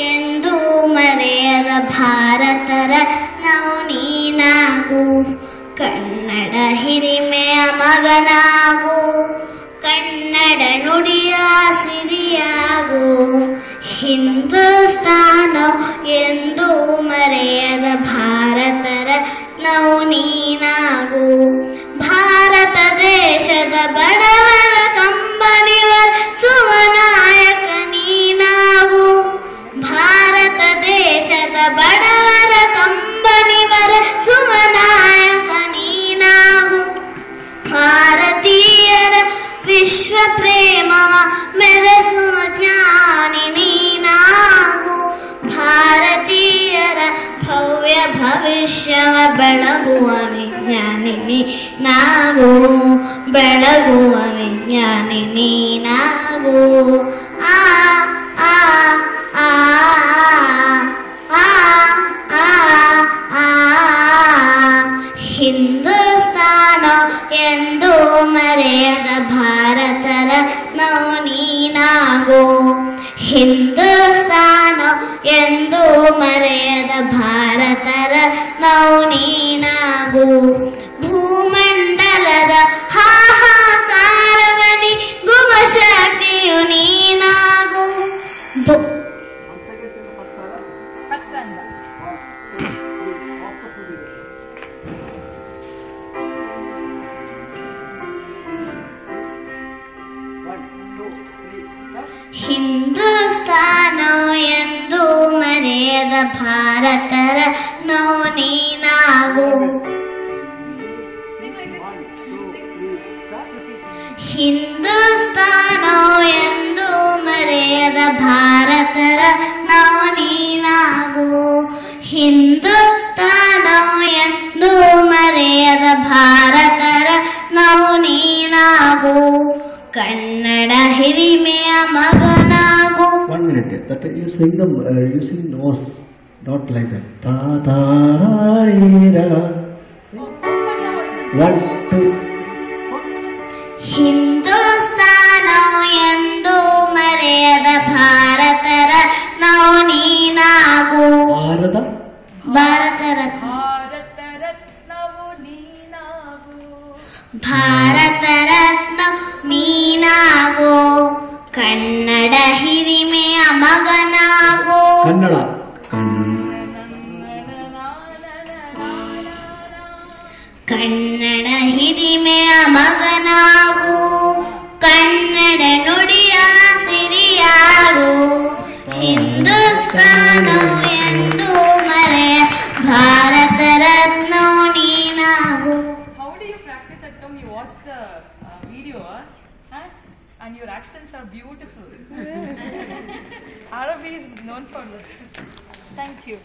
ಎಂದು ಮರೆಯದ ಭಾರತ ರತ್ನವು ನೀನಾಗು. ಕನ್ನಡ ಹಿರಿಮೆಯ ಮಗನಾಗು, ಕನ್ನಡ ನುಡಿಯ ಸಿರಿಯಾಗು. ಹಿಂದೂಸ್ತಾನ ಎಂದು ಮರೆಯದ ಭಾರತ ರತ್ನವು ನೀನಾಗು. ಭಾರತ ದೇಶದ ಬಡವರ ಕಂಬನಿವರಿಸುವ ನಾಯಕ ನೀನಾಗು. ಭಾರತ ದೇಶದ ಬಡವರ ಕಂಬನಿವರಿಸುವ ನಾಯಕ ನೀನಾಗು. ಭಾರತೀಯರ ವಿಶ್ವ ಪ್ರೇಮವ ಮೆರೆಸುವ ಜ್ಞಾನಿ ನೀನಾಗು. ಭಾರತೀಯರ ಭವ್ಯ ಭವಿಷ್ಯವ ಬೆಳಗುವ ವಿಜ್ಞಾನಿ ನೀನಾಗು. ಬೆಳಗುವ ವಿಜ್ಞಾನಿ ನೀನಾಗು. ಆ ಆ ಆ ಆ ಆ ಆ ಹಿಂದೂಸ್ತಾನ ಎಂದು ಮರೆಯದ ಭಾರತ ರತ್ನವು ನೀನಾಗು. ಹಿಂದೂಸ್ತಾನ ಎಂದು ಮರೆಯದ ಭಾರತ ರತ್ನವು ನೀನಾಗು. ಭೂಮಂಡಲದ ಹಾಹಾಕಾರವನಿ ಗುಮ ಶಕ್ತಿಯು ನೀನಾಗು. ಹಿಂದೂಸ್ತಾನ ಎಂದು ಮರೆಯದ ಭಾರತ ರತ್ನವು ನೀನಾಗು. ಹಿಂದೂಸ್ತಾನ ಎಂದು ಮರೆಯದ ಭಾರತ ರತ್ನವು ನೀನಾಗು. ಹಿಂದೂಸ್ತಾನ ಎಂದು ಮರೆಯದ Bharat ರತ್ನವು ನೀನಾಗು. Kannada ಹಿರಿಮೆಯ ಮಗನಾಗು. 1 minute. That you sing the using nose, not like that. Ta ta ra. 1 2. Hindustan ಎಂದು ಮರೆಯದ ಭಾರತ ರತ್ನವು ನೀನಾಗು. ಭಾರತ ರತ್ನ ಭಾರತ ರತ್ನ ನೀನಾಗು. ಕನ್ನಡ ಹಿರಿಮೆಯ ಮಗನಾಗು. ಕನ್ನಡ ಕನ್ನಡ ಹಿರಿಮೆಯ ಮಗನಾಗು. ಕನ್ನಡ ನುಡಿಯ ಸಿರಿಯಾಗು. ಹಿಂದೂಸ್ತಾನ ಎಂದು ಮರೆಯ Bharat ರತ್ನವು ನೀನಾಗು. You watch the video and your actions are beautiful. Arabi is known for this. Thank you.